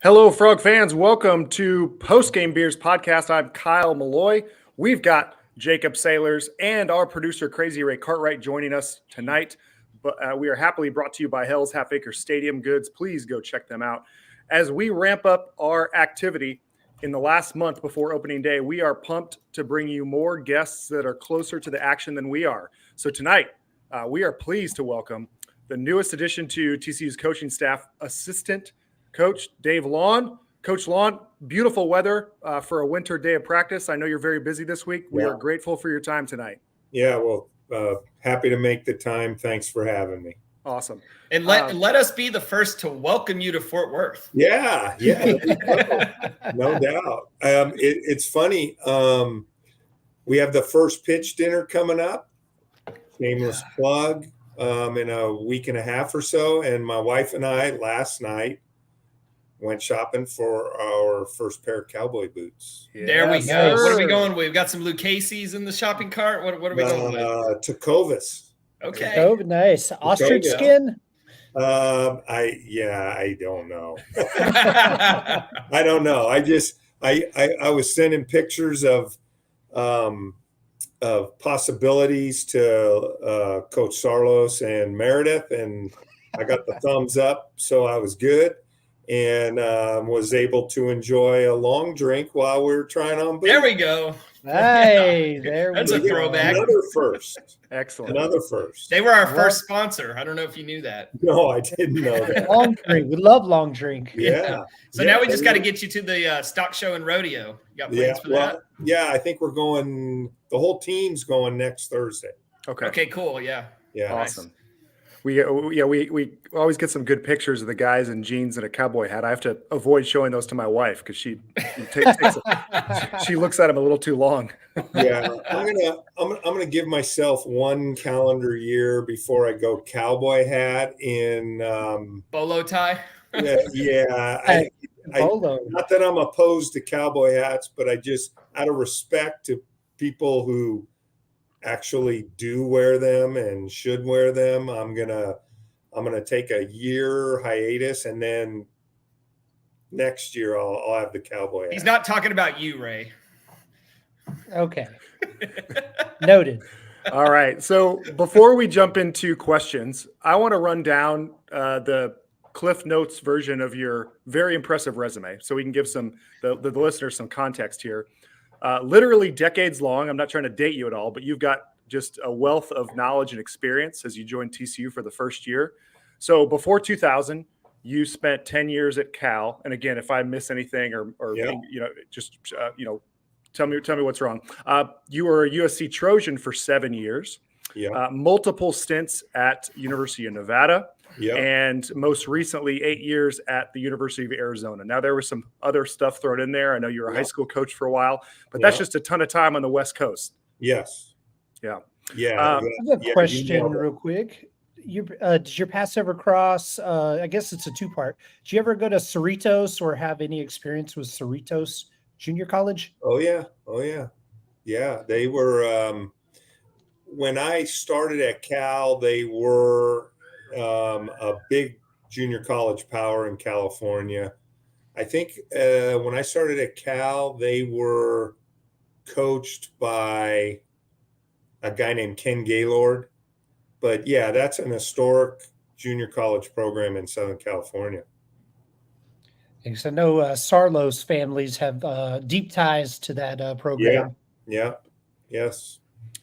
Hello, Frog fans. Welcome to Postgame Beers podcast. I'm Kyle Malloy. We've got Jacob Sailors and our producer, Crazy Ray Cartwright, joining us tonight. But we are happily brought to you by Hell's Half Acre Stadium Goods. Please go check them out. As we ramp up our activity in the last month before opening day, we are pumped to bring you more guests that are closer to the action than we are. So tonight, we are pleased to welcome the newest addition to TCU's coaching staff, Assistant Coach Dave Lawn. Coach Lawn, beautiful weather for a winter day of practice. I know you're very busy this week. We are grateful for your time tonight. Yeah, well, happy to make the time. Thanks for having me. Awesome. And let us be the first to welcome you to Fort Worth. Yeah, no doubt. It's funny. We have the first pitch dinner coming up. Shameless plug in a week and a half or so. And my wife and I last night went shopping for our first pair of cowboy boots. There we go. What are we going with? We've got some Lucchese's in the shopping cart. What are we going with? Tecovas. Okay. Oh, nice. Ostrich skin? I don't know. I don't know. I was sending pictures of possibilities to Coach Sarlos and Meredith, and I got the thumbs up, so I was good. And was able to enjoy a long drink while we were trying on boots. There we go. Hey, That's a throwback. Another first. Excellent. Another first. They were our first sponsor. I don't know if you knew that. No, I didn't know that. Long drink. We love long drink. Yeah. So now we just got to get you to the stock show and rodeo. You got plans for that? Yeah, I think we're going. The whole team's going next Thursday. Okay, cool. Yeah. Awesome. Nice. We always get some good pictures of the guys in jeans and a cowboy hat. I have to avoid showing those to my wife because she looks at them a little too long. Yeah, I'm gonna give myself one calendar year before I go cowboy hat in bolo tie. Yeah. Not that I'm opposed to cowboy hats, but I just, out of respect to people who actually do wear them and should wear them, I'm gonna take a year hiatus, and then next year I'll have the cowboy hat. He's not talking about you, Ray. Okay. Noted. All right. So before we jump into questions, I want to run down the Cliff Notes version of your very impressive resume, so we can give the listeners some context here. Literally decades long. I'm not trying to date you at all, but you've got just a wealth of knowledge and experience as you joined TCU for the first year. So before 2000, you spent 10 years at Cal. And again, if I miss anything or tell me what's wrong. You were a USC Trojan for 7 years. Yeah. Multiple stints at University of Nevada. Yeah. And most recently, 8 years at the University of Arizona. Now, there was some other stuff thrown in there. I know you were a high school coach for a while, but that's just a ton of time on the West Coast. Yes. Yeah. Yeah. I have a question real quick. Did your pass ever cross? I guess it's a two-part. Did you ever go to Cerritos or have any experience with Cerritos Junior College? Oh, yeah. Yeah. They were, when I started at Cal, they were a big junior college power in California. I think when I started at Cal, they were coached by a guy named Ken Gaylord. But yeah, that's an historic junior college program in Southern California. Because I know Sarlos families have deep ties to that program. Yeah. Yes.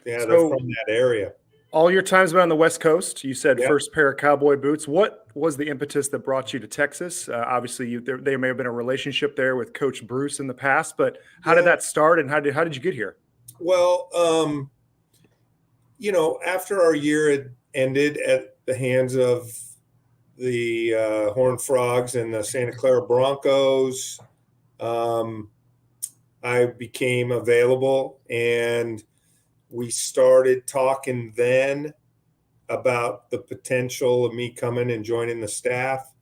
Yeah, So, they're from that area. All your time's been on the West Coast. You said Yeah. first pair of cowboy boots. What was the impetus that brought you to Texas? Obviously, there may have been a relationship there with Coach Bruce in the past, but how did that start, and how did you get here? Well, after our year had ended at the hands of the Horned Frogs and the Santa Clara Broncos, I became available, and we started talking then about the potential of me coming and joining the staff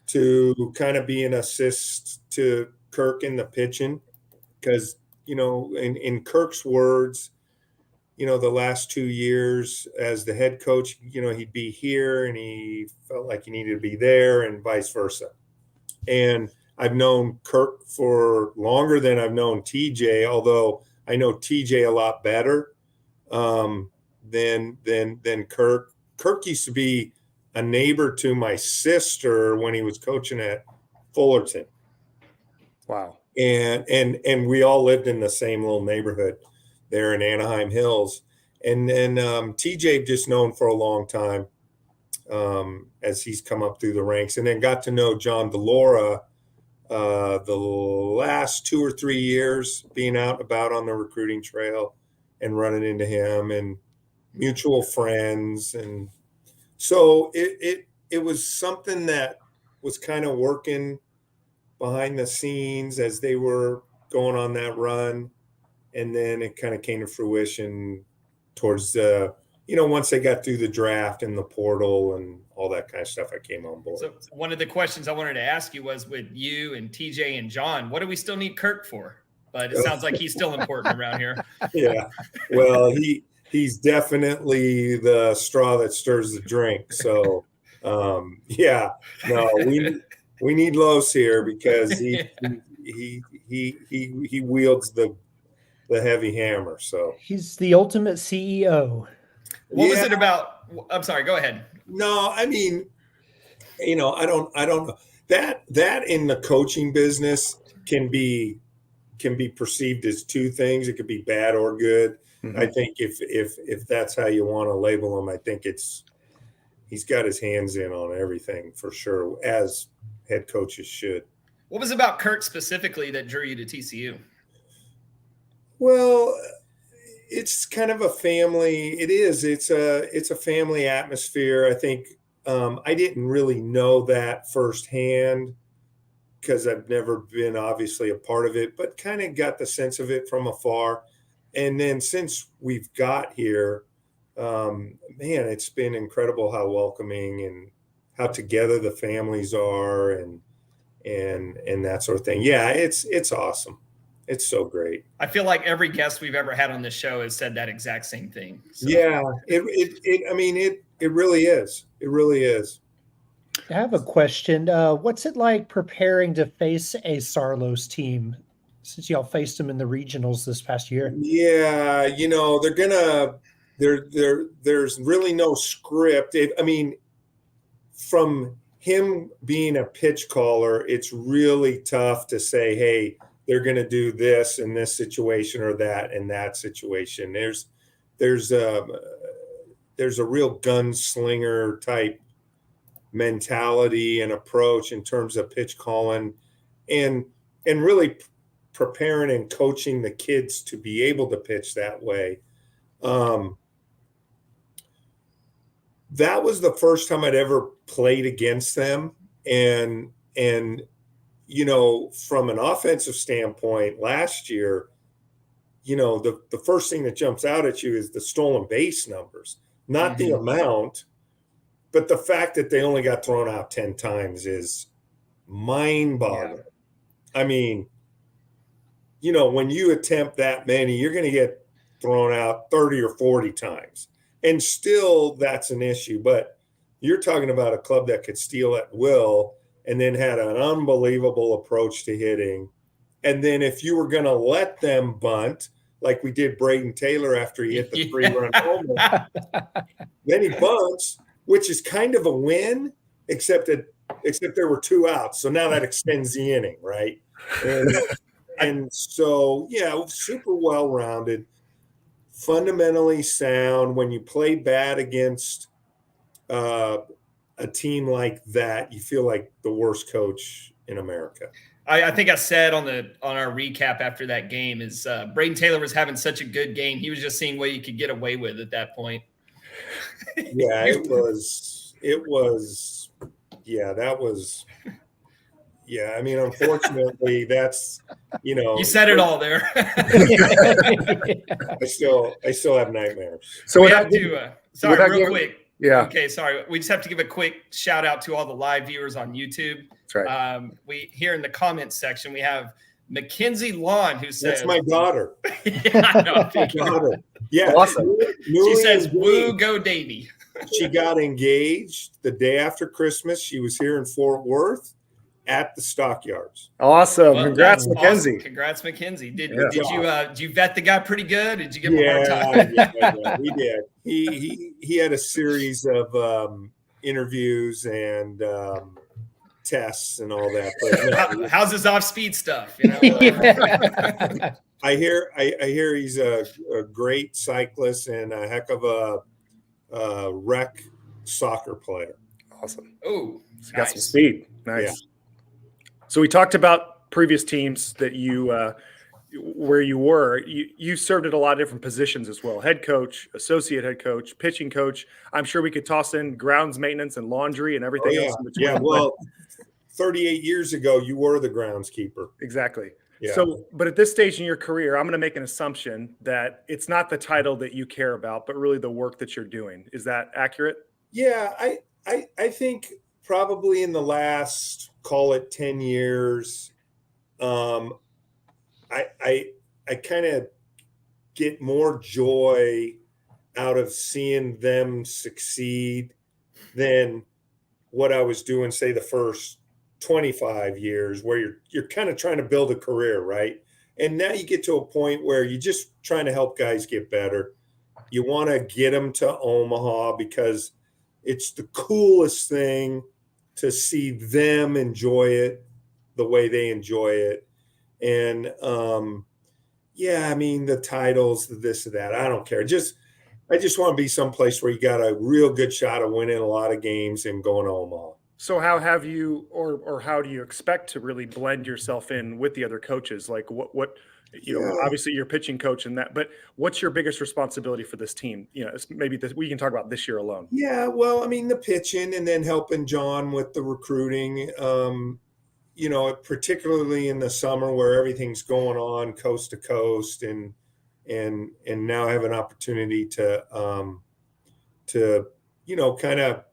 to kind of be an assist to Kirk in the pitching. Because, in Kirk's words, the last 2 years as the head coach, he'd be here and he felt like he needed to be there and vice versa. And I've known Kirk for longer than I've known TJ, although I know TJ a lot better than Kirk. Kirk used to be a neighbor to my sister when he was coaching at Fullerton. Wow. And we all lived in the same little neighborhood there in Anaheim Hills. And then TJ just known for a long time as he's come up through the ranks, and then got to know John DeLora the last 2 or 3 years, being out and about on the recruiting trail and running into him and mutual friends. And so it was something that was kind of working behind the scenes as they were going on that run. And then it kind of came to fruition towards once they got through the draft and the portal and all that kind of stuff, I came on board. So one of the questions I wanted to ask you was, with you and TJ and John, what do we still need Kirk for? But it sounds like he's still important around here. Yeah. Well, he's definitely the straw that stirs the drink. So we need Los here because he wields the heavy hammer. So he's the ultimate CEO. What was it about? I'm sorry, go ahead. No, I mean, I don't know that in the coaching business can be perceived as two things. It could be bad or good. Mm-hmm. I think if that's how you want to label him, I think he's got his hands in on everything for sure, as head coaches should. What was about Kirk specifically that drew you to TCU? Well, it's kind of a family. It is. It's a family atmosphere. I think I didn't really know that firsthand because I've never been obviously a part of it, but kind of got the sense of it from afar. And then since we've got here, man, it's been incredible how welcoming and how together the families are and that sort of thing. Yeah, it's awesome. It's so great. I feel like every guest we've ever had on this show has said that exact same thing. So. Yeah, it really is. It really is. I have a question. What's it like preparing to face a Sarlos team since y'all faced them in the regionals this past year? Yeah, there's really no script. From him being a pitch caller, it's really tough to say, hey, they're going to do this in this situation or that in that situation. There's a real gunslinger type mentality and approach in terms of pitch calling and really preparing and coaching the kids to be able to pitch that way. That was the first time I'd ever played against them. And from an offensive standpoint last year, the first thing that jumps out at you is the stolen base numbers, not mm-hmm. the amount, but the fact that they only got thrown out 10 times is mind-boggling. Yeah. I mean, when you attempt that many, you're going to get thrown out 30 or 40 times. And still that's an issue. But you're talking about a club that could steal at will and then had an unbelievable approach to hitting. And then if you were going to let them bunt, like we did Braden Taylor after he hit the 3-run home run, then he bunts, which is kind of a win, except there were 2 outs. So now that extends the inning, right? And so, yeah, super well-rounded, fundamentally sound. When you play bad against a team like that, you feel like the worst coach in America. I think I said on our recap after that game is Braden Taylor was having such a good game. He was just seeing what he could get away with at that point. Yeah, it was. Yeah, that was. Yeah, I mean, unfortunately, that's You said it all there. I still have nightmares. So we have to. Sorry, real quick. Yeah. Okay, sorry. We just have to give a quick shout out to all the live viewers on YouTube. That's right. We here in the comments section we have Mackenzie Lawn who says, "That's my daughter." Yeah, I know. My daughter. Yeah, awesome. She says, "Woo, go Davey." She got engaged the day after Christmas. She was here in Fort Worth. at the stockyards. Awesome. Well, Congrats, that's Mackenzie. awesome. Congrats, Mackenzie. Did Yeah. you vet the guy pretty good? Did you give him a hard time? Yeah, we did. He had a series of interviews and tests and all that. But How's his off-speed stuff? Yeah. I hear he's a great cyclist and a heck of a rec soccer player. Awesome. Oh, He's got some speed. Nice. Yeah. So we talked about previous teams that you where you were. You served at a lot of different positions as well: head coach, associate head coach, pitching coach. I'm sure we could toss in grounds maintenance and laundry and everything else in between. Yeah. Well, 38 years ago, you were the groundskeeper. Exactly. Yeah. So, but at this stage in your career, I'm going to make an assumption that it's not the title that you care about, but really the work that you're doing. Is that accurate? Yeah, I think probably in the last, call it 10 years, I kind of get more joy out of seeing them succeed than what I was doing, say, the first 25 years, where you're kind of trying to build a career, right? And now you get to a point where you're just trying to help guys get better. You want to get them to Omaha because it's the coolest thing to see them enjoy it the way they enjoy it. And yeah, I mean, the titles, the this or that, I don't care. I just want to be someplace where you got a real good shot of winning a lot of games and going to Omaha. So how have you, or how do you expect to really blend yourself in with the other coaches? Like what obviously you're pitching coach and that, but what's your biggest responsibility for this team? Maybe we can talk about this year alone. Yeah, well, I mean, the pitching and then helping John with the recruiting, particularly in the summer where everything's going on coast to coast and now I have an opportunity to kind of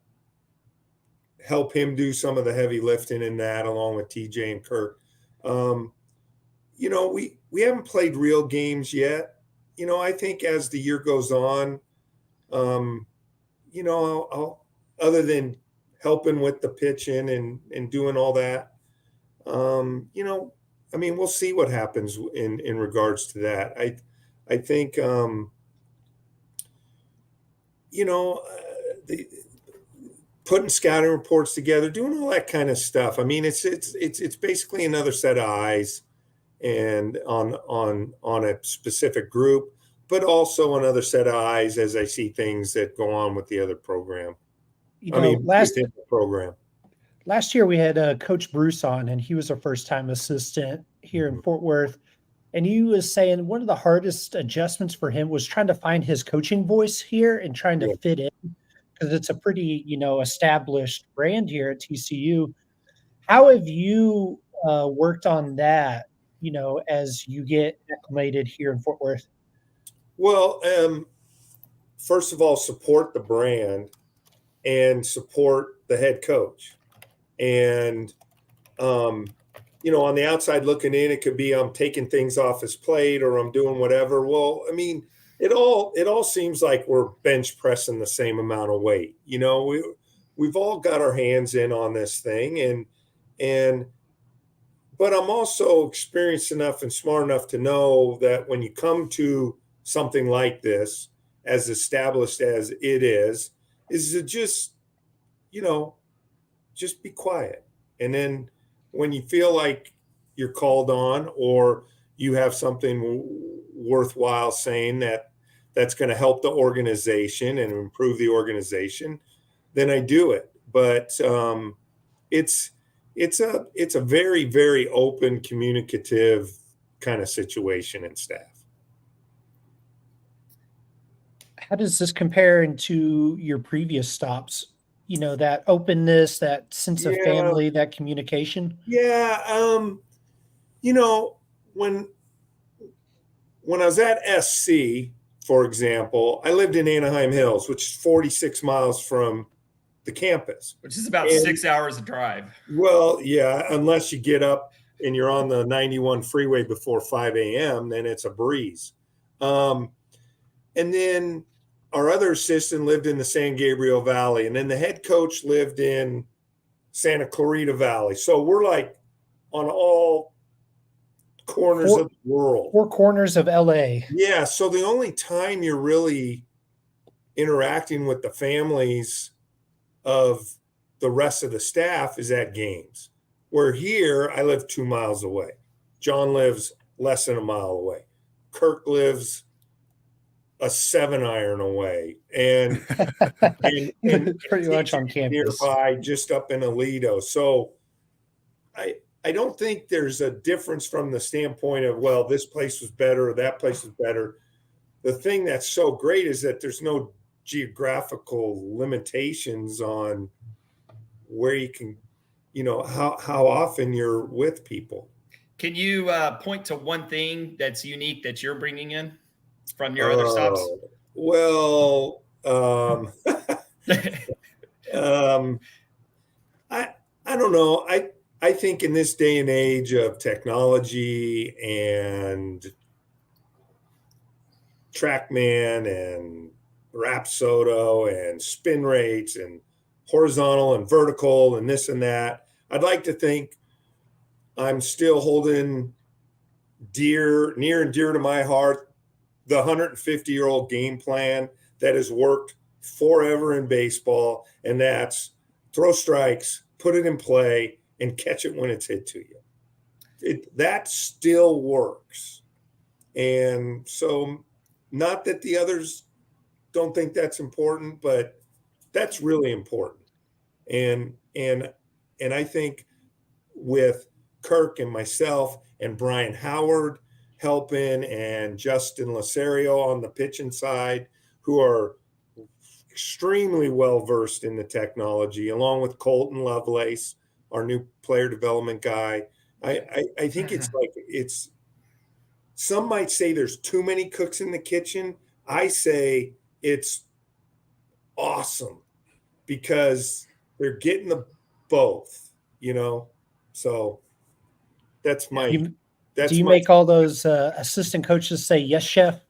help him do some of the heavy lifting in that, along with TJ and Kirk. We haven't played real games yet. I think as the year goes on, I'll other than helping with the pitching and doing all that, we'll see what happens in regards to that. I think, putting scouting reports together, doing all that kind of stuff. I mean, it's basically another set of eyes and on a specific group, but also another set of eyes as I see things that go on with the other program. Within the program. Last year we had Coach Bruce on, and he was a first-time assistant here in Fort Worth. And he was saying one of the hardest adjustments for him was trying to find his coaching voice here and trying to fit in, because it's a pretty, established brand here at TCU. How have you worked on that, as you get acclimated here in Fort Worth? Well, first of all, support the brand and support the head coach. And, on the outside looking in, it could be I'm taking things off his plate or I'm doing whatever. Well, I mean, it all seems like we're bench pressing the same amount of weight. We've all got our hands in on this thing, but I'm also experienced enough and smart enough to know that when you come to something like this, as established as it is to just be quiet. And then when you feel like you're called on or you have something worthwhile saying that's going to help the organization and improve the organization, then I do it. But it's a very, very open, communicative kind of situation and staff. How does this compare into your previous stops? That openness, that sense of family, that communication? Yeah. When I was at SC, for example, I lived in Anaheim Hills, which is 46 miles from the campus. Which is about 6 hours of drive. Well, yeah, unless you get up and you're on the 91 freeway before 5 a.m., then it's a breeze. And then our other assistant lived in the San Gabriel Valley, and then the head coach lived in Santa Clarita Valley. So we're like on all corners of the world. 4 corners of LA. Yeah. So the only time you're really interacting with the families of the rest of the staff is at games. Where here, I live 2 miles away. John lives less than a mile away. Kirk lives a 7-iron away, and pretty much on campus nearby, just up in Aledo. So I don't think there's a difference from the standpoint of, well, this place was better or that place was better. The thing that's so great is that there's no geographical limitations on where you can, how often you're with people. Can you point to one thing that's unique that you're bringing in from your other stops? Well, I don't know. I think in this day and age of technology and TrackMan and Rapsodo and spin rates and horizontal and vertical and this and that, I'd like to think I'm still holding near and dear to my heart the 150-year-old game plan that has worked forever in baseball, and that's throw strikes, put it in play, and catch it when it's hit to you. That still works. And so, not that the others don't think that's important, but that's really important. And I think with Kirk and myself and Brian Howard helping and Justin Lasario on the pitching side, who are extremely well-versed in the technology, along with Colton Lovelace, our new player development guy. I think it's some might say there's too many cooks in the kitchen. I say it's awesome because they're getting the both, so that's my, do you make all those assistant coaches say, yes, chef,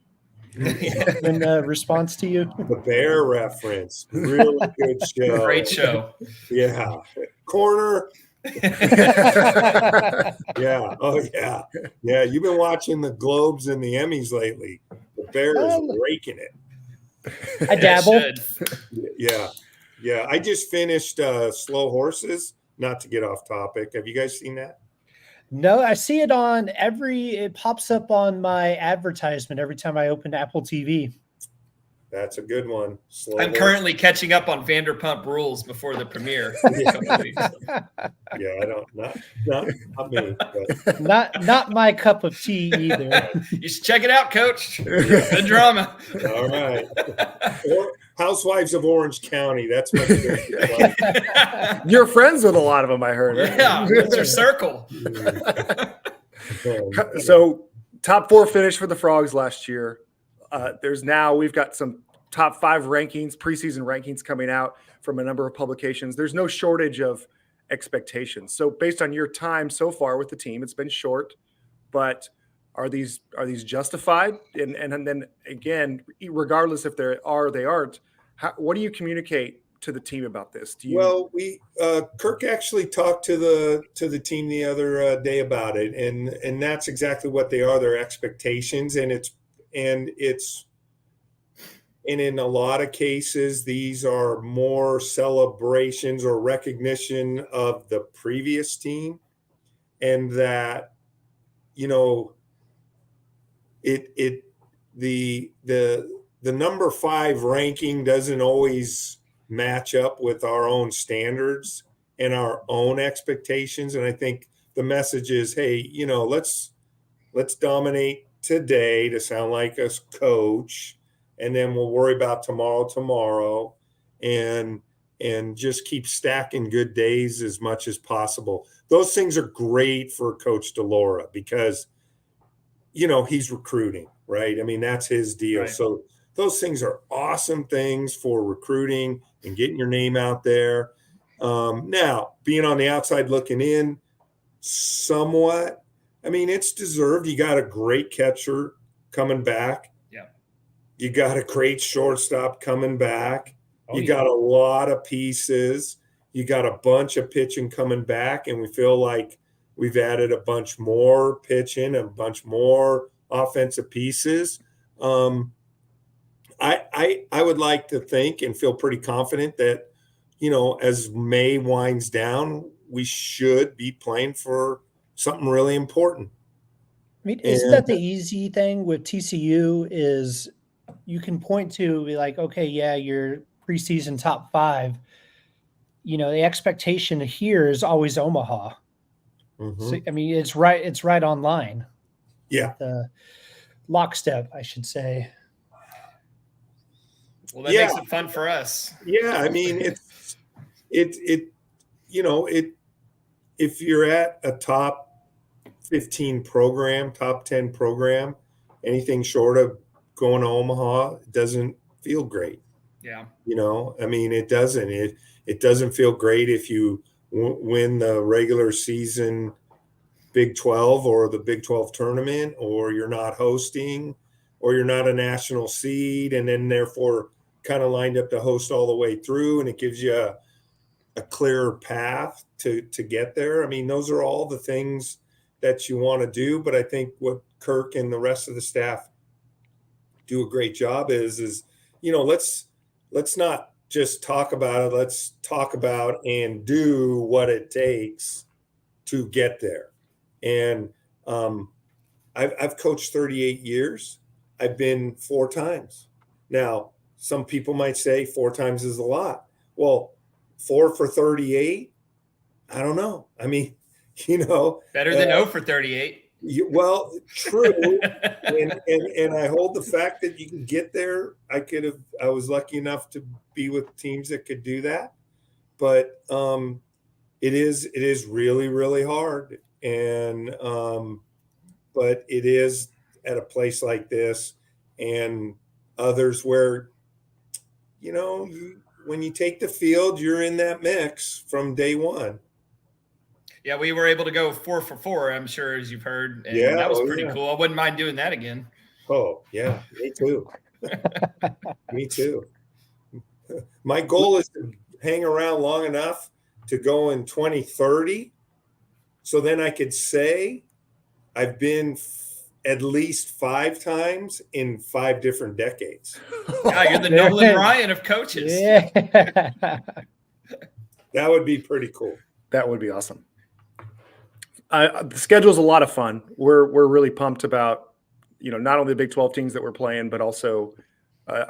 in response to you? The Bear reference, really good show. Great show. Yeah. Corner. Yeah. Oh, yeah. Yeah. You've been watching the Globes and the Emmys lately. The Bear is raking it. I dabble. Yeah. Yeah. I just finished Slow Horses, not to get off topic. Have you guys seen that? No, I see it it pops up on my advertisement every time I open Apple TV. That's a good one. I'm currently catching up on Vanderpump Rules before the premiere. Yeah, I don't, not me. But. Not my cup of tea either. You should check it out, Coach. Good drama. All right. Or Housewives of Orange County. That's what like. You're friends with a lot of them, I heard. Yeah, it's your circle. So, top 4 finish for the Frogs last year. We've got some top 5 rankings, preseason rankings coming out from a number of publications. There's no shortage of expectations. So based on your time so far with the team, it's been short, but are these justified? And then again, regardless if they are or they aren't, what do you communicate to the team about this? Well, Kirk actually talked to the team the other day about it, and that's exactly what they are, their expectations, and in a lot of cases, these are more celebrations or recognition of the previous team, and that, the number 5 ranking doesn't always match up with our own standards and our own expectations. And I think the message is, hey, let's dominate today to sound like a coach, and then we'll worry about tomorrow, and just keep stacking good days as much as possible. Those things are great for Coach DeLaura because, he's recruiting, right? I mean, that's his deal. Right. So those things are awesome things for recruiting and getting your name out there. Now, being on the outside looking in somewhat, I mean, it's deserved. You got a great catcher coming back. Yeah. You got a great shortstop coming back. You got a lot of pieces. you got a bunch of pitching coming back, and we feel like we've added a bunch more pitching, a bunch more offensive pieces. I would like to think and feel pretty confident that, as May winds down, we should be playing for something really important. I mean, isn't that the easy thing with TCU is you can point to be like, okay, yeah, you're preseason top 5. The expectation here is always Omaha. Mm-hmm. So, I mean, it's right online. Yeah. The lockstep, I should say. Well, that makes it fun for us. Yeah. I mean, if you're at a top 15 program, top 10 program, anything short of going to Omaha doesn't feel great. Yeah. I mean, it doesn't. It doesn't feel great if you win the regular season Big 12 or the Big 12 tournament, or you're not hosting, or you're not a national seed, and then therefore kind of lined up to host all the way through, and it gives you a clearer path to get there. I mean, those are all the things that you want to do, but I think what Kirk and the rest of the staff do a great job is let's not just talk about it. Let's talk about and do what it takes to get there. And I've coached 38 years. I've been 4 times. Now, some people might say 4 times is a lot. Well, 4 for 38, I don't know. I mean, better than 0 for 38. Well, true. and I hold the fact that you can get there. I was lucky enough to be with teams that could do that, but it is really, really hard. And but it is at a place like this and others where, when you take the field, you're in that mix from day one. Yeah, we were able to go 4 for 4, I'm sure, as you've heard. And yeah, that was pretty cool. I wouldn't mind doing that again. Oh, yeah, me too. Me too. My goal is to hang around long enough to go in 2030. So then I could say I've been at least 5 times in 5 different decades. Yeah, you're the Nolan Ryan of coaches. Yeah. That would be pretty cool. That would be awesome. The schedule's a lot of fun. We're really pumped about, not only the Big 12 teams that we're playing, but also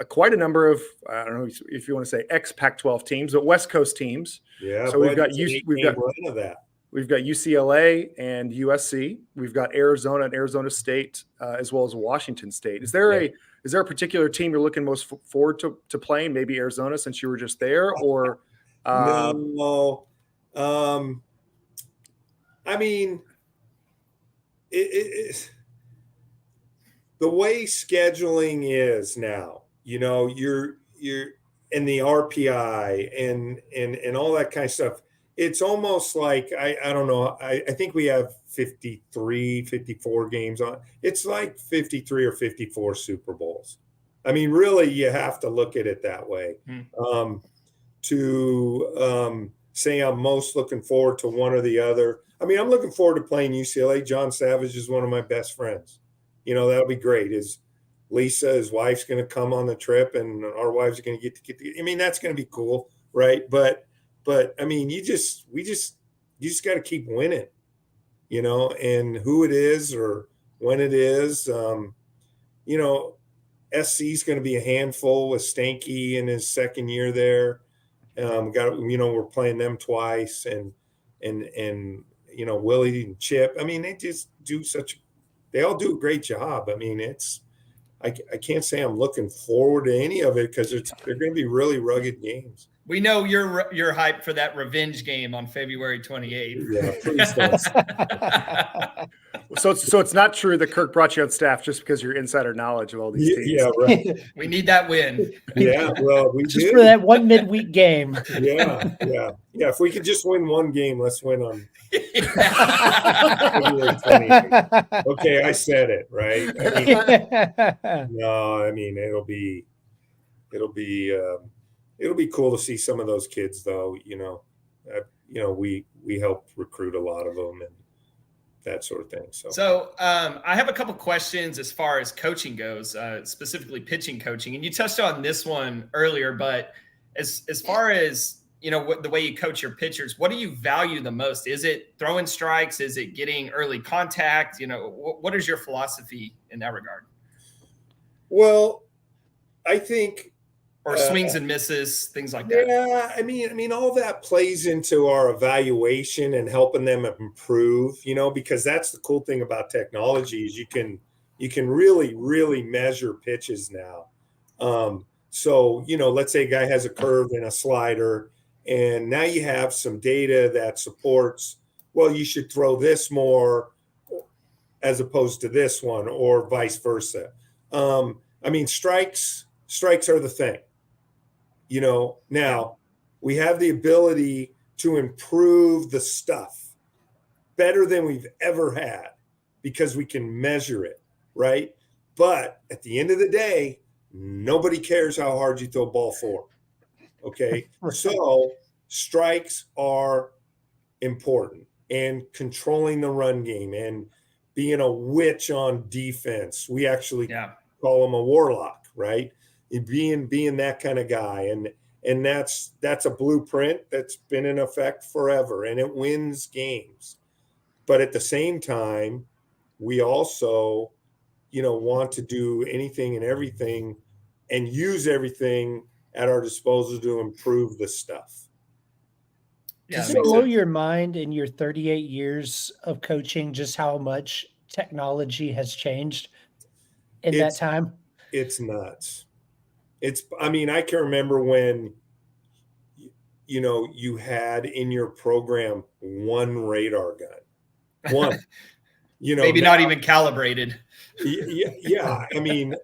quite a number of, I don't know if you want to say ex-Pac-12 teams, but West Coast teams. Yeah. So we've got UCLA and USC. We've got Arizona and Arizona State, as well as Washington State. Is there a particular team you're looking most forward to playing? Maybe Arizona, since you were just there, or no. I mean, it the way scheduling is now, you're in the RPI and all that kind of stuff. It's almost like, I don't know. I think we have 53, 54 games on. It's like 53 or 54 Super Bowls. I mean, really, you have to look at it that way. Say I'm most looking forward to one or the other. I mean, I'm looking forward to playing UCLA. John Savage is one of my best friends. That'll be great. His wife's going to come on the trip, and our wives are going to get to. I mean, that's going to be cool, right? But I mean, you just got to keep winning, and who it is or when it is. SC is going to be a handful with Stanky in his second year there. We're playing them twice, and Willie and Chip. I mean, they all do a great job. I mean, I can't say I'm looking forward to any of it because they're going to be really rugged games. We know you're hyped for that revenge game on February 28th. Yeah, please don't. So it's not true that Kirk brought you on staff just because you're insider knowledge of all these teams. Yeah, right. We need that win. Yeah, well, we just do. for that one midweek game. Yeah. If we could just win one game, let's win on. Okay, I said it right. I mean, it'll be cool to see some of those kids, though. we help recruit a lot of them and that sort of thing. So I have a couple questions as far as coaching goes, specifically pitching coaching. And you touched on this one earlier, but as far as, the way you coach your pitchers, what do you value the most? Is it throwing strikes? Is it getting early contact? What is your philosophy in that regard? Well, I think, or swings and misses, things like that. Yeah, I mean, all that plays into our evaluation and helping them improve. Because that's the cool thing about technology is you can really, really measure pitches now. So let's say a guy has a curve and a slider, and now you have some data that supports, well, you should throw this more as opposed to this one, or vice versa. Strikes are the thing. Now we have the ability to improve the stuff better than we've ever had because we can measure it, right? But at the end of the day, nobody cares how hard you throw ball four. Okay. So strikes are important, and controlling the run game and being a witch on defense. We actually call him a warlock, right? Being that kind of guy. And that's a blueprint that's been in effect forever, and it wins games. But at the same time, we also, want to do anything and everything and use everything at our disposal to improve the stuff. Does it blow your mind in your 38 years of coaching just how much technology has changed in that time? It's nuts. I can remember when, you had in your program one radar gun, one, maybe not even calibrated. Yeah. It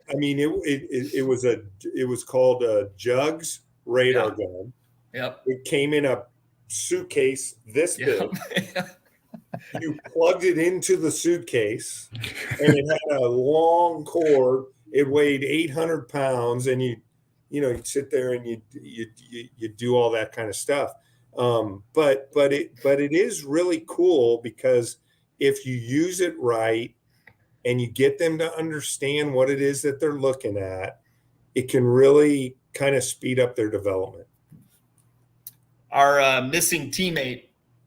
was called a Jugs radar gun. Yep. It came in a suitcase this big. You plugged it into the suitcase, and it had a long cord. It weighed 800 pounds, and you'd sit there and you do all that kind of stuff. But it is really cool because if you use it right and you get them to understand what it is that they're looking at, it can really kind of speed up their development. Our missing teammate,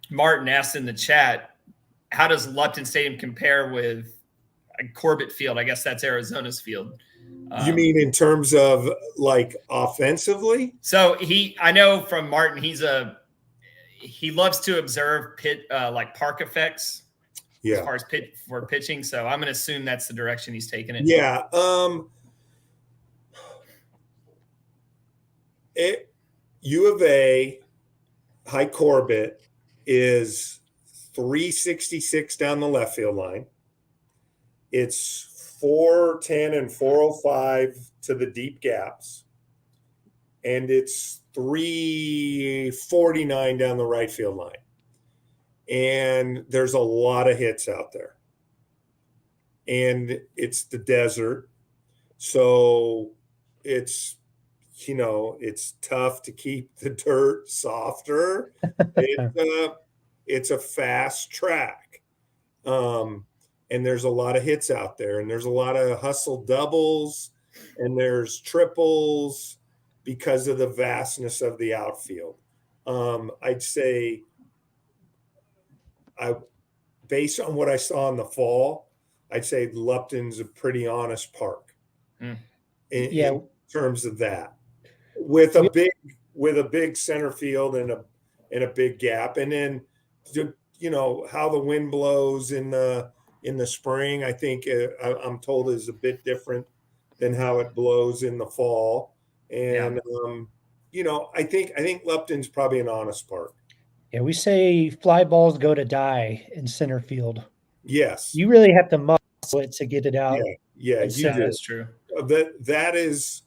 Martin, asked in the chat, how does Lupton Stadium compare with Corbett Field? I guess that's Arizona's field. You mean in terms of like offensively? So I know from Martin, he loves to observe like park effects as far as for pitching. So I'm going to assume that's the direction he's taking it. Yeah. U of A High Corbett is 366 down the left field line. It's 410 and 405 to the deep gaps. And it's 349 down the right field line. And there's a lot of hits out there. And it's the desert. So it's tough to keep the dirt softer. It's a fast track. And there's a lot of hits out there, and there's a lot of hustle doubles, and there's triples because of the vastness of the outfield. I'd say, based on what I saw in the fall, I'd say Lupton's a pretty honest park in terms of that, with a big center field and a big gap, and then how the wind blows in the spring, I think I'm told is a bit different than how it blows in the fall. And, I think Lupton's probably an honest park. Yeah. We say fly balls go to die in center field. Yes. You really have to muscle it to get it out. Yeah. That's true. That is,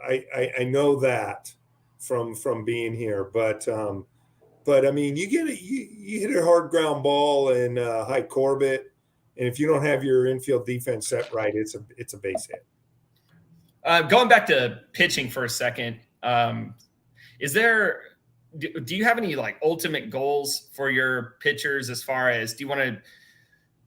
I know that from being here, but I mean, you hit a hard ground ball in High Corbett, and if you don't have your infield defense set right, it's a base hit. Going back to pitching for a second, is there do you have any like ultimate goals for your pitchers as far as, do you want to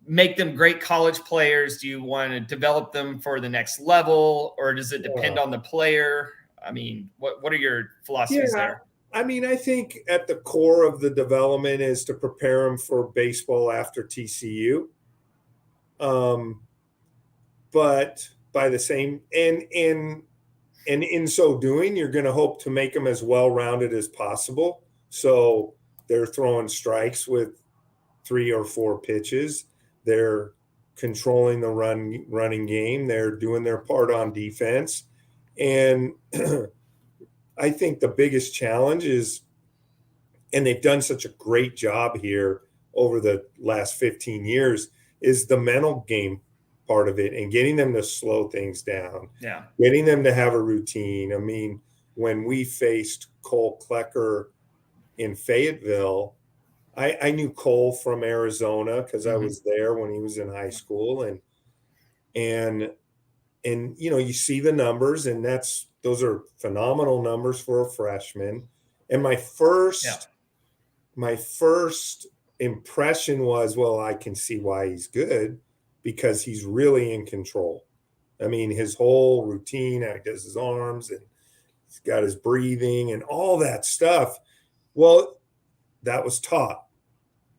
make them great college players? Do you want to develop them for the next level, or does it depend on the player? I mean, what are your philosophies there? I mean, I think at the core of the development is to prepare them for baseball after TCU. But by the same, and in so doing, you're going to hope to make them as well-rounded as possible. So they're throwing strikes with 3 or 4 pitches. They're controlling the running game. They're doing their part on defense. And I think the biggest challenge is, and they've done such a great job here over the last 15 years, is the mental game part of it and getting them to slow things down. Yeah. Getting them to have a routine. I mean, when we faced Cole Klecker in Fayetteville, I knew Cole from Arizona because I was there when he was in high school, and you know, you see the numbers, and those are phenomenal numbers for a freshman. And my first impression was, well, I can see why he's good, because he's really in control. I mean, his whole routine, how he does his arms, and he's got his breathing and all that stuff. Well, that was taught,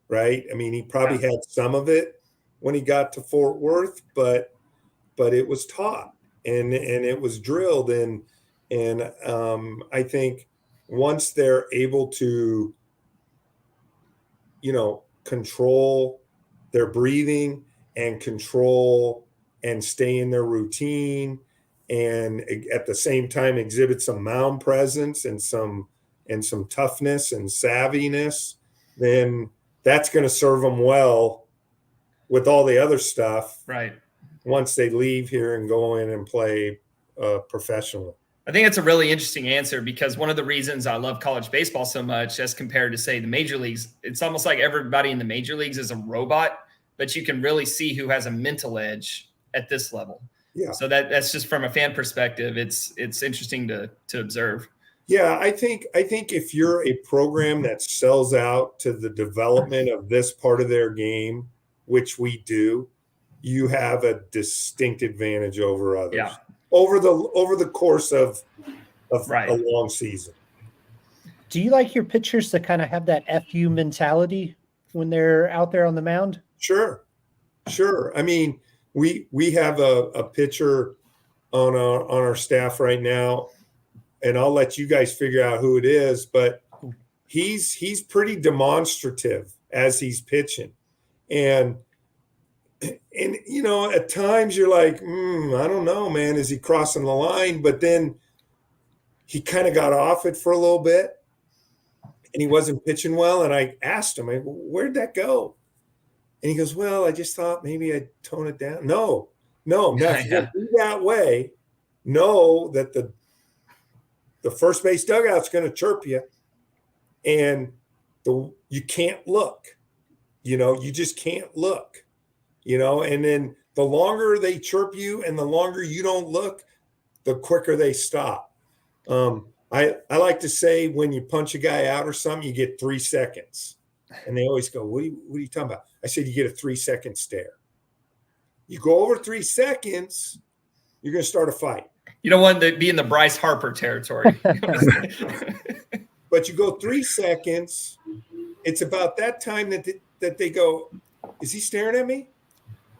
right? I mean, he probably had some of it when he got to Fort Worth, but it was taught and it was drilled. And I think once they're able to, you know, control their breathing and control and stay in their routine, and at the same time exhibit some mound presence and some toughness and savviness, then that's going to serve them well with all the other stuff. Right. Once they leave here and go in and play professionally. I think it's a really interesting answer, because one of the reasons I love college baseball so much as compared to, say, the major leagues, it's almost like everybody in the major leagues is a robot, but you can really see who has a mental edge at this level. Yeah. So that's just from a fan perspective, it's interesting to observe. Yeah, I think if you're a program that sells out to the development of this part of their game, which we do, you have a distinct advantage over others. Yeah. Over the course of Right. a long season. Do you like your pitchers to kind of have that FU mentality when they're out there on the mound? Sure. I mean, we have a pitcher on our staff right now, and I'll let you guys figure out who it is, but he's pretty demonstrative as he's pitching. And you know, at times you're like, I don't know, man, is he crossing the line? But then he kind of got off it for a little bit and he wasn't pitching well. And I asked him, where'd that go? And he goes, well, I just thought maybe I'd tone it down. No, that's be that way. Know that the first base dugout's going to chirp you, and you can't look. You know, you just can't look. You know, and then the longer they chirp you and the longer you don't look, the quicker they stop. I like to say, when you punch a guy out or something, you get 3 seconds. And they always go, what are you talking about? I said, you get a 3-second stare. You go over 3 seconds, you're going to start a fight. You don't want to be in the Bryce Harper territory. But you go 3 seconds, it's about that time that they go, is he staring at me?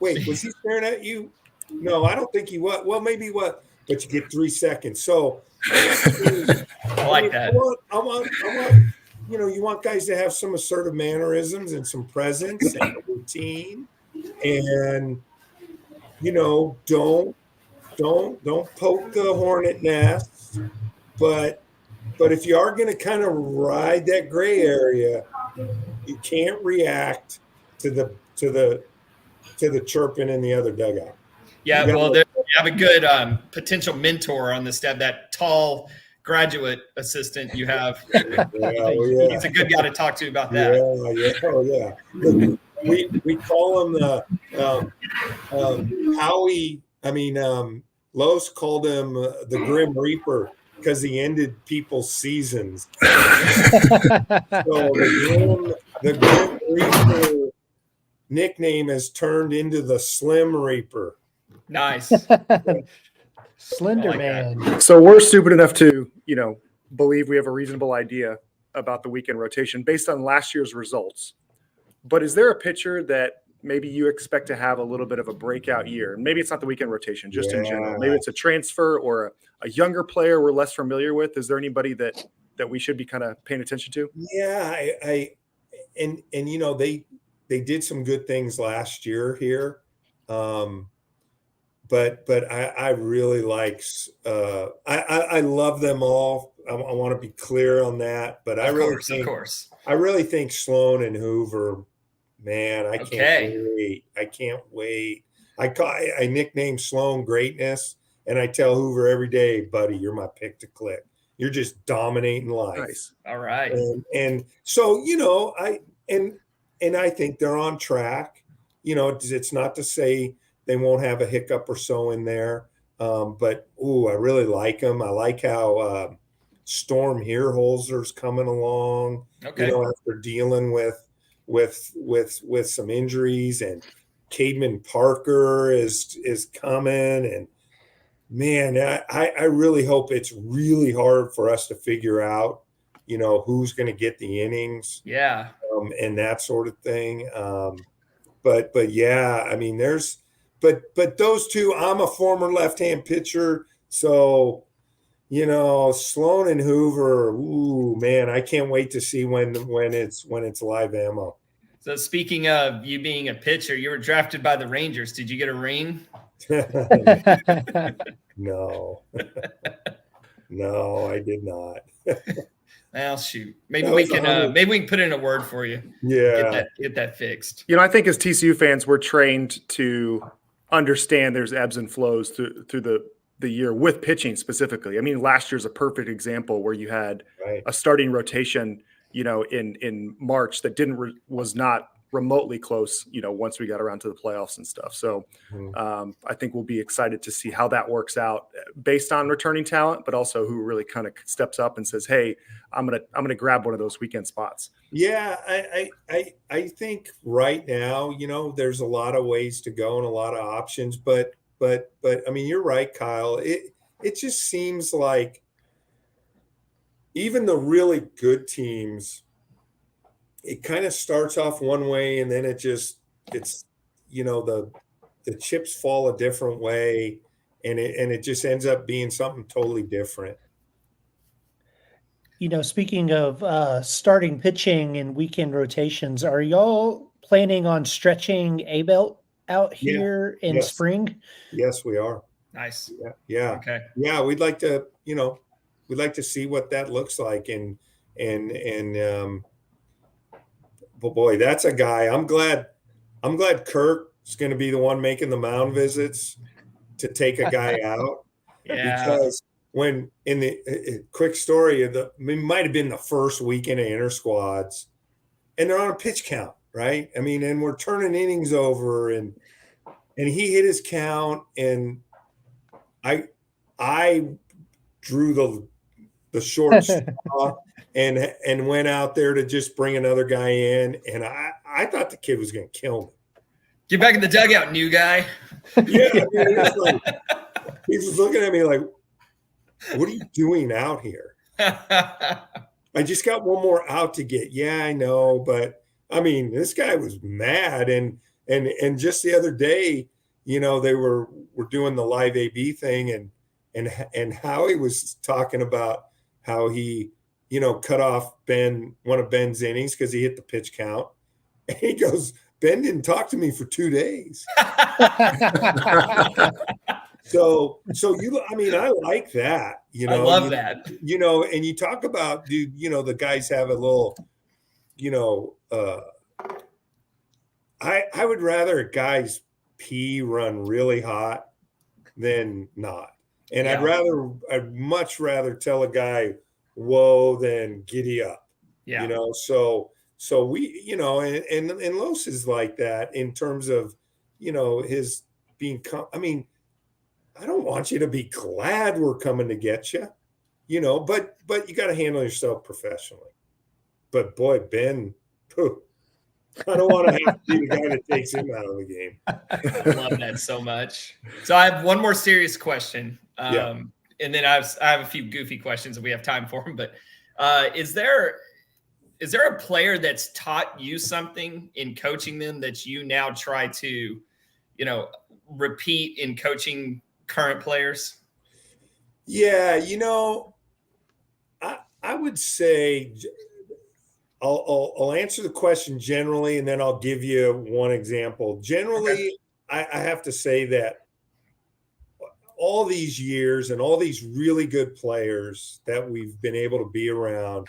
Wait, was he staring at you? No, I don't think he was. Well, maybe what? But you get 3 seconds. So I like that. I want, you know, you want guys to have some assertive mannerisms and some presence and a routine, and you know, don't poke the hornet nest. But if you are going to kind of ride that gray area, you can't react to the chirping in the other dugout. Yeah, well, you have a good potential mentor on the staff, that tall graduate assistant you have. He's a good guy to talk to about that. We call him Howie. I mean, Lowe's called him the Grim Reaper because he ended people's seasons. So the Grim Reaper nickname has turned into the Slim Reaper. Nice. Slender I like that. Man. So we're stupid enough to, believe we have a reasonable idea about the weekend rotation based on last year's results. But is there a pitcher that maybe you expect to have a little bit of a breakout year? Maybe it's not the weekend rotation, just in general. Maybe it's a transfer or a younger player we're less familiar with. Is there anybody that we should be kind of paying attention to? Yeah, they did some good things last year here. But I really like I love them all. I want to be clear on that. But Of course. I really think Sloan and Hoover, man, I can't wait. I nickname Sloan Greatness, and I tell Hoover every day, buddy, you're my pick to click. You're just dominating life. Nice. All right. And so, I think they're on track. It's not to say they won't have a hiccup or so in there. But I really like them. I like how Storm Heerholzer's coming along. Okay. After dealing with some injuries, and Cademan Parker is coming, and man, I really hope it's really hard for us to figure out, who's going to get the innings, Yeah, and that sort of thing. But yeah, I mean, but those two. I'm a former left-hand pitcher, so Sloan and Hoover. Ooh, man, I can't wait to see when it's live ammo. So speaking of you being a pitcher, you were drafted by the Rangers. Did you get a ring? No, no, I did not. Well, shoot. Maybe we can put in a word for you. Yeah, get that fixed. I think as TCU fans, we're trained to understand there's ebbs and flows through the year with pitching specifically. I mean, last year's a perfect example where you had a starting rotation, in March that was not remotely close, once we got around to the playoffs and stuff. So I think we'll be excited to see how that works out based on returning talent, but also who really kind of steps up and says, hey, I'm going to grab one of those weekend spots. Yeah. I think right now, there's a lot of ways to go and a lot of options, but I mean, you're right, Kyle. It just seems like even the really good teams, it kind of starts off one way and then it's the chips fall a different way, and it just ends up being something totally different. Speaking of starting pitching and weekend rotations, are y'all planning on stretching A-Belt out here in spring? Yes, we are. Nice. Yeah. Okay. Yeah, we'd like to see what that looks like, and but boy, that's a guy. I'm glad Kirk's going to be the one making the mound visits to take a guy out. Yeah. Because when in the quick story of it might have been the first weekend of inter squads, and they're on a pitch count, right? I mean, and we're turning innings over, and he hit his count, and I drew the short straw and went out there to just bring another guy in, and I thought the kid was going to kill me. Get back in the dugout, new guy. Yeah, I mean, he was looking at me like, what are you doing out here? I just got one more out to get. Yeah, I know. But I mean, this guy was mad. And just the other day, they were doing the live AB thing, and Howie was talking about how he, cut off one of Ben's innings because he hit the pitch count. And he goes, Ben didn't talk to me for 2 days. So I like that, I love that. And you talk about, dude, the guys have a little, I would rather a guy's pee run really hot than not. And I'd much rather tell a guy, whoa, than giddy up. Yeah. So we, and Los is like that in terms of, his being, I mean, I don't want you to be glad we're coming to get you. but you got to handle yourself professionally. But boy, Ben, I don't want to have to be the guy that takes him out of the game. I love that so much. So I have one more serious question. And then I have a few goofy questions if we have time for them. But is there a player that's taught you something in coaching them that you now try to, repeat in coaching current players? Yeah, I would say I'll answer the question generally, and then I'll give you one example. Generally, okay. I have to say that all these years and all these really good players that we've been able to be around,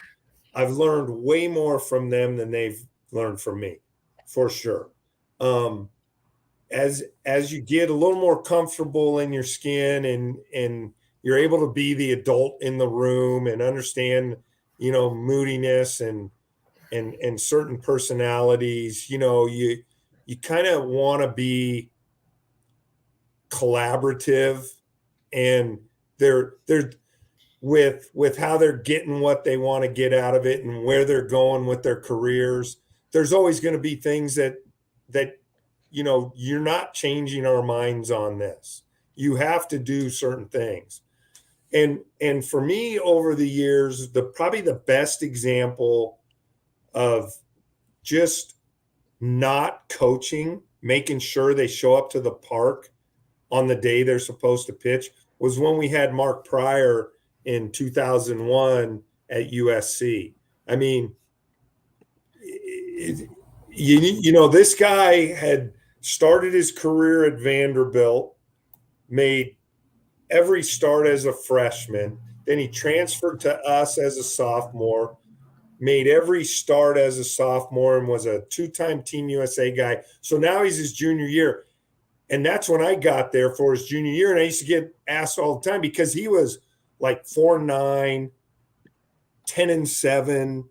I've learned way more from them than they've learned from me, for sure. As you get a little more comfortable in your skin and you're able to be the adult in the room and understand, moodiness and certain personalities, you kind of want to be collaborative, and they're with how they're getting what they want to get out of it and where they're going with their careers. There's always going to be things that you're not changing our minds on this. You have to do certain things. And for me, over the years, probably the best example of just not coaching, making sure they show up to the park on the day they're supposed to pitch, was when we had Mark Pryor in 2001 at USC. I mean, this guy had started his career at Vanderbilt, made every start as a freshman. Then he transferred to us as a sophomore, made every start as a sophomore, and was a two-time Team USA guy. So now he's his junior year. And that's when I got there for his junior year. And I used to get asked all the time because he was like 4-9, 10-7.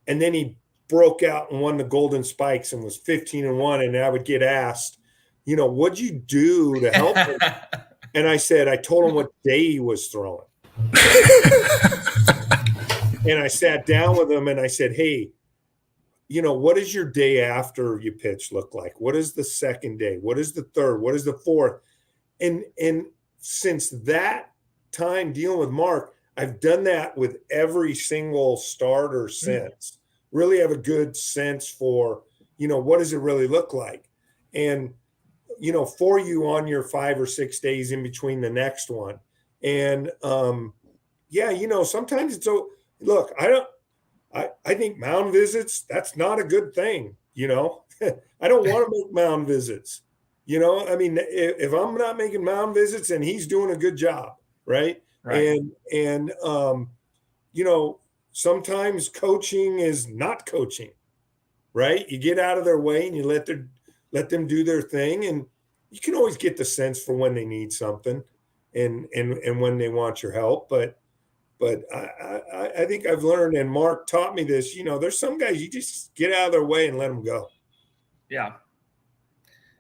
And then he broke out and won the Golden Spikes and was 15-1. And I would get asked, what'd you do to help him? And I said, I told him what day he was throwing. And I sat down with him and I said, hey, what does your day after you pitch look like? What is the second day? What is the third? What is the fourth? And since that time dealing with Mark, I've done that with every single starter since. Really have a good sense for, what does it really look like? And, for you on your 5 or 6 days in between the next one. And, sometimes it's, look, I think mound visits, that's not a good thing. I don't want to make mound visits. I mean, if I'm not making mound visits and he's doing a good job, right? And sometimes coaching is not coaching, right? You get out of their way and you let them do their thing, and you can always get the sense for when they need something and when they want your help. But I think I've learned, and Mark taught me this, there's some guys you just get out of their way and let them go. Yeah.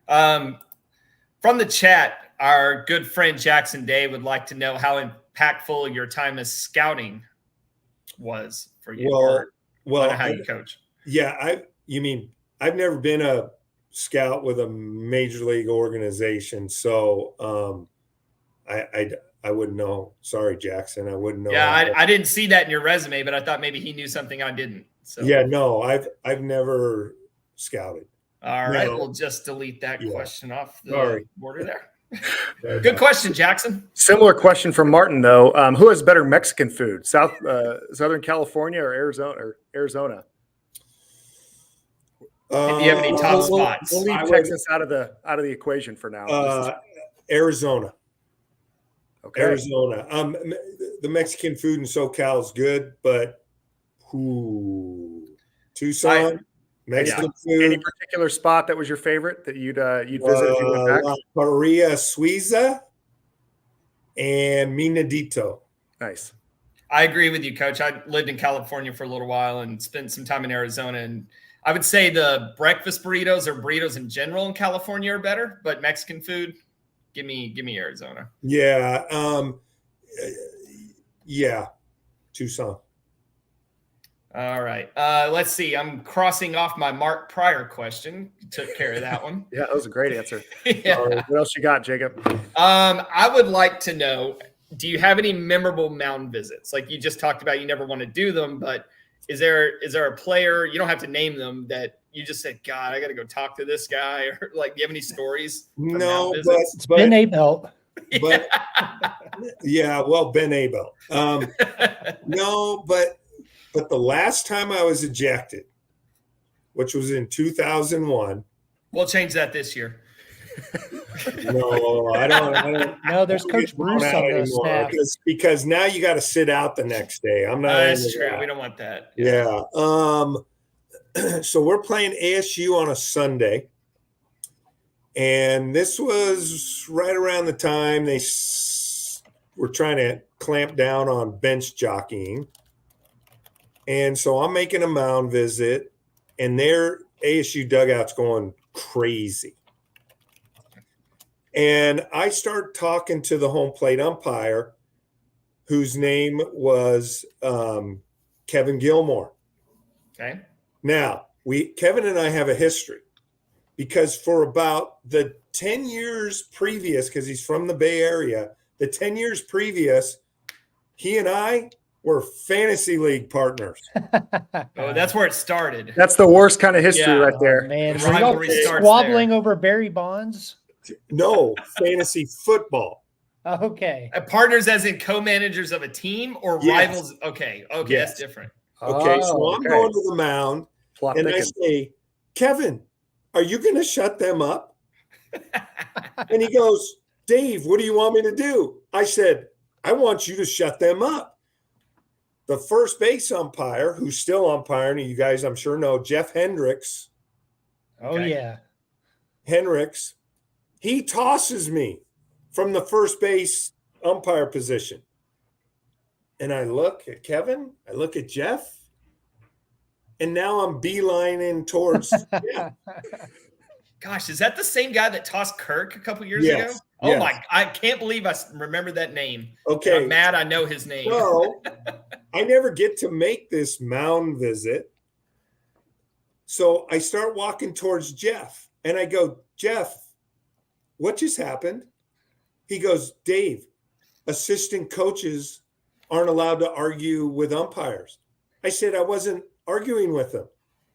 From the chat, our good friend Jackson Day would like to know how impactful your time as scouting was for you. Well, how you coach. Yeah. I've never been a scout with a major league organization. So I wouldn't know. Sorry, Jackson. I wouldn't know. Yeah, I didn't see that in your resume, but I thought maybe he knew something I didn't. So yeah, no, I've never scouted. All right, we'll just delete that question off the border there. Good question, Jackson. Similar question from Martin though. Who has better Mexican food, Southern California or Arizona? If you have any top spots, we'll leave Texas out of the equation for now. Arizona. Okay. Arizona. The Mexican food in SoCal is good, but Tucson, Mexican food. Any particular spot that was your favorite that you'd visit if you went back? La Parrilla Suiza and Minadito. Nice. I agree with you, Coach. I lived in California for a little while and spent some time in Arizona, and I would say the breakfast burritos or burritos in general in California are better, but Mexican food, give me Arizona. Yeah. Yeah, Tucson. All right. Let's see. I'm crossing off my Mark Pryor question. You took care of that one. Yeah, that was a great answer. Yeah. What else you got, Jacob? I would like to know, do you have any memorable mound visits? Like you just talked about, you never want to do them, but is there a player, you don't have to name them, that you just said, God, I got to go talk to this guy? Or like, do you have any stories? from No, mound visits? It's Ben Abelt. but yeah, well, Ben Abel. No, but the last time I was ejected, which was in 2001. We'll change that this year. No, I don't. No, there's Coach Bruce on the staff. Because now you got to sit out the next day. I'm not. That's true. We don't want that. Yeah. So we're playing ASU on a Sunday, and this was right around the time they were trying to clamp down on bench jockeying. And so I'm making a mound visit, and their ASU dugout's going crazy. And I start talking to the home plate umpire, whose name was Kevin Gilmore. Okay. Now, Kevin and I have a history, because for about the 10 years previous, because he's from the Bay Area, the 10 years previous, he and I were fantasy league partners. Oh, that's where it started. That's the worst kind of history right there. Oh, man, The were y'all rivalry starts squabbling there. over Barry Bonds? No, fantasy football. Okay. Partners as in co-managers of a team, or Yes. rivals? Okay. Yes. That's different. Okay, so Oh, I'm okay. going to the mound, Plot and I thickens. say, Kevin, are you going to shut them up? And he goes, Dave, what do you want me to do? I said, I want you to shut them up. The first base umpire, who's still umpiring, you guys I'm sure know, Jeff Hendricks, Oh, Okay. yeah. he tosses me from the first base umpire position. And I look at Kevin, I look at Jeff, and now I'm beelining towards Jeff. Gosh, is that the same guy that tossed Kirk a couple years Yes, ago? Oh yes. my! I can't believe I remember that name. Okay. I'm mad. I know his name. So I never get to make this mound visit. So I start walking towards Jeff, and I go, Jeff, what just happened? He goes, Dave, assistant coaches aren't allowed to argue with umpires. I said, I wasn't arguing with him.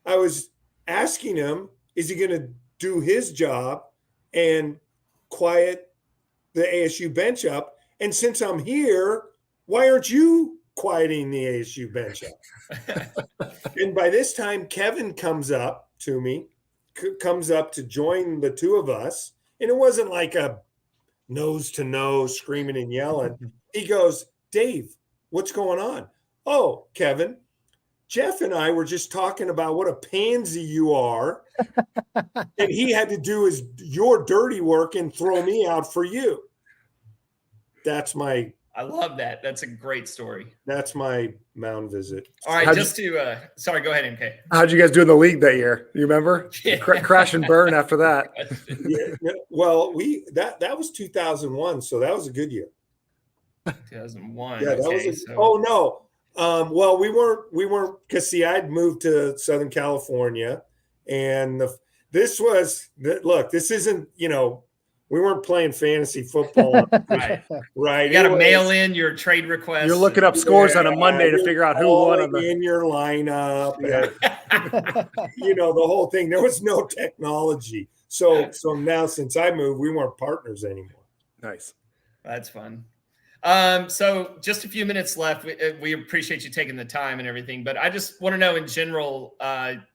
I was asking him, is he going to do his job and quiet the ASU bench up? And since I'm here, why aren't you quieting the ASU bench up? And by this time, Kevin comes up to me, comes up to join the two of us. And it wasn't like a nose to nose screaming and yelling. He goes, Dave, what's going on? Oh, Kevin, Jeff and I were just talking about what a pansy you are. And he had to do your dirty work and throw me out for you. I love that. That's a great story. That's my mound visit. All right, How'd sorry, go ahead, MK. How'd you guys do in the league that year? You remember? Yeah. Crash and burn after that. Yeah, well, that was 2001, so that was a good year. 2001. Yeah, that okay, was. so Oh no. Well, we weren't because see, I'd moved to Southern California, and this isn't, we weren't playing fantasy football, right. right? You got to mail in your trade request. You're looking up scores on a Monday to figure out who won on in your lineup. Yeah. And, the whole thing. There was no technology, so now since I moved, we weren't partners anymore. Nice. That's fun. So just a few minutes left. We appreciate you taking the time and everything, but I just want to know in general,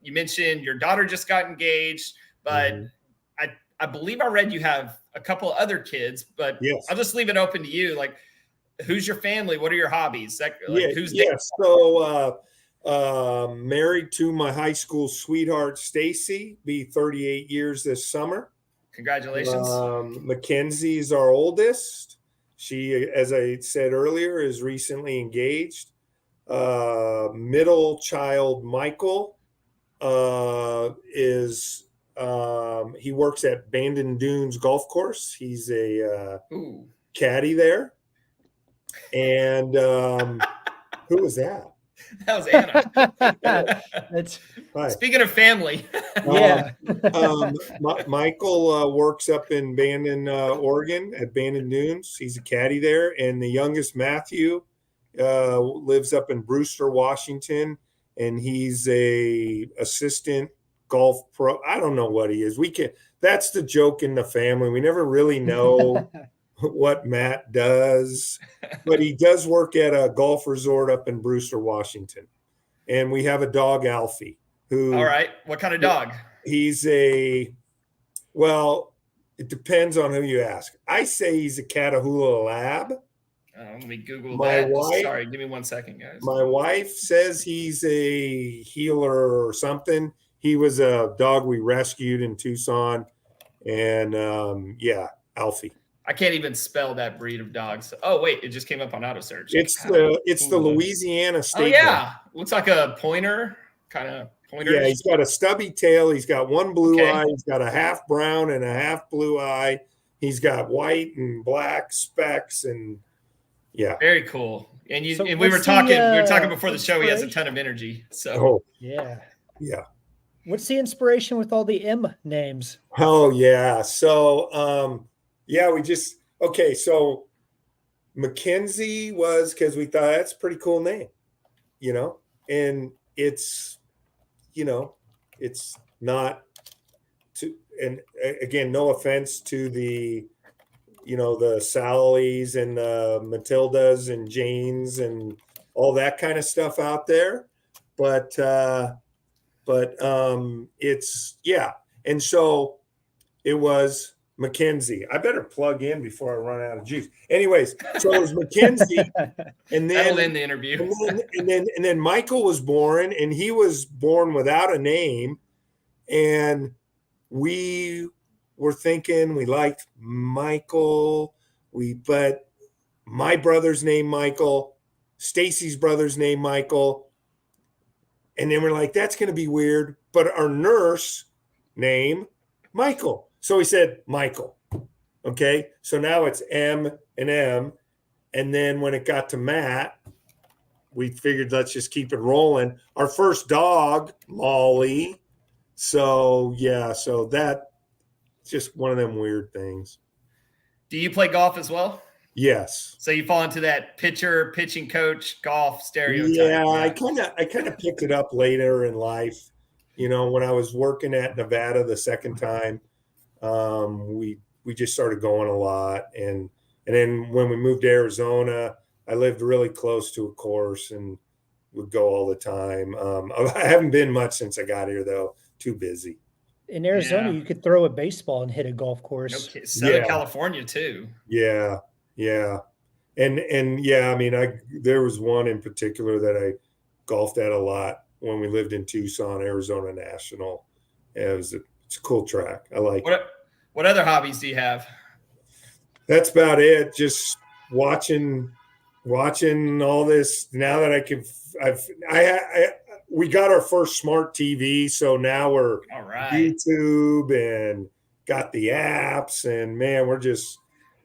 you mentioned your daughter just got engaged, but I believe I read you have a couple of other kids, but yes. I'll just leave it open to you. Like, who's your family? What are your hobbies? Who's So married to my high school sweetheart, Stacy, be 38 years this summer. Congratulations. Mackenzie's our oldest. She, as I said earlier, is recently engaged. Middle child, Michael, is he works at Bandon Dunes Golf Course. He's a caddy there. And who was that? That was Anna. That's Hi. Speaking of family. yeah. Michael works up in Bandon, Oregon at Bandon Dunes. He's a caddy there. And the youngest, Matthew, lives up in Brewster, Washington. And he's a assistant golf pro. I don't know what he is. That's the joke in the family. We never really know what Matt does, but he does work at a golf resort up in Brewster, Washington. And we have a dog, Alfie, who. All right. What kind of dog? He's well, it depends on who you ask. I say he's a Catahoula Lab. Let me Google My that. wife- Sorry, give me 1 second, guys. My wife says he's a healer or something. He was a dog we rescued in Tucson. And Alfie. I can't even spell that breed of dogs. Oh, wait, it just came up on auto search. It's the Louisiana State. Oh, yeah. Looks like a pointer, kind of pointer. Yeah, he's got a stubby tail. He's got one blue Okay. eye. He's got a half brown and a half blue eye. He's got white and black specks, and yeah. Very cool. And So we were what's talking. the, We were talking before the show. He has a inspiration? ton of energy. So Oh Yeah. yeah. What's the inspiration with all the M names? Oh yeah. So so Mackenzie was because we thought that's a pretty cool name, and it's not to, and again, no offense to the the Sallys and the Matildas and Janes and all that kind of stuff out there, but it's and so it was Mackenzie. I better plug in before I run out of juice. Anyways, so it was Mackenzie, and that'll then end the interview. and then Michael was born, and he was born without a name, and we were thinking we liked Michael, but my brother's name Michael, Stacy's brother's name Michael, and then we're like, that's going to be weird, but our nurse name Michael. So we said Michael. Okay. So now it's M and M. And then when it got to Matt, we figured let's just keep it rolling. Our first dog, Molly. So that's just one of them weird things. Do you play golf as well? Yes. So you fall into that pitching coach, golf stereotype. Yeah, I kind of picked it up later in life. When I was working at Nevada the second time, we just started going a lot, and then when we moved to Arizona, I lived really close to a course and would go all the time. I haven't been much since I got here though. Too busy. In Arizona, Yeah. you could throw a baseball and hit a golf course. Okay. Southern Yeah. California too. Yeah. And I mean, there was one in particular that I golfed at a lot when we lived in Tucson, Arizona National. It's a cool track. I like it. What other hobbies do you have? That's about it. Just watching all this now that we got our first smart TV. So now we're All right. YouTube and got the apps, and man,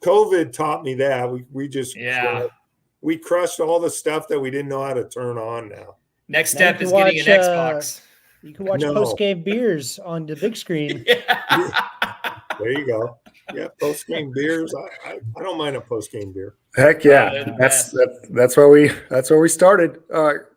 COVID taught me that we crushed all the stuff that we didn't know how to turn on now. Next Now step you is can getting an watch, Xbox. You can watch No. Postgame Beers on the big screen. Yeah. There you go. Yeah, post-game beers. I don't mind a post-game beer. Heck they're yeah, the that's where we started.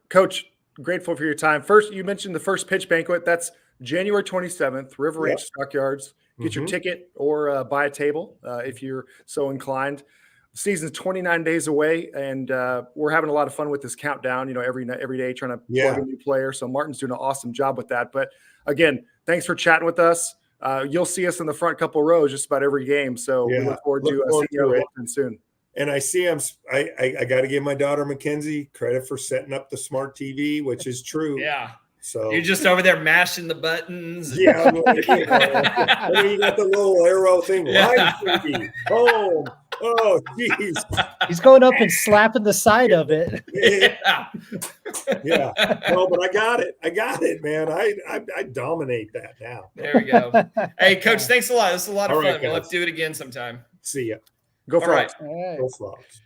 Coach, grateful for your time. First, you mentioned the first pitch banquet. That's January 27th, River Range Stockyards. Get your ticket or buy a table if you're so inclined. Season's 29 days away, and we're having a lot of fun with this countdown. Every day trying to plug a new player. So Martin's doing an awesome job with that. But again, thanks for chatting with us. You'll see us in the front couple rows just about every game. So we look forward to seeing you soon. And I see I got to give my daughter Mackenzie credit for setting up the smart TV, which is true. Yeah. So You're just over there mashing the buttons. Yeah. And then you got the little arrow thing. Live TV. Home. Oh, geez. He's going up and slapping the side of it. Yeah. No, but I got it, man. I dominate that now. There we go. Hey, Coach, thanks a lot. This is a lot of All right, fun. We'll have guys. to do it again sometime. See ya. Go All for right. it. All right. Go Frogs.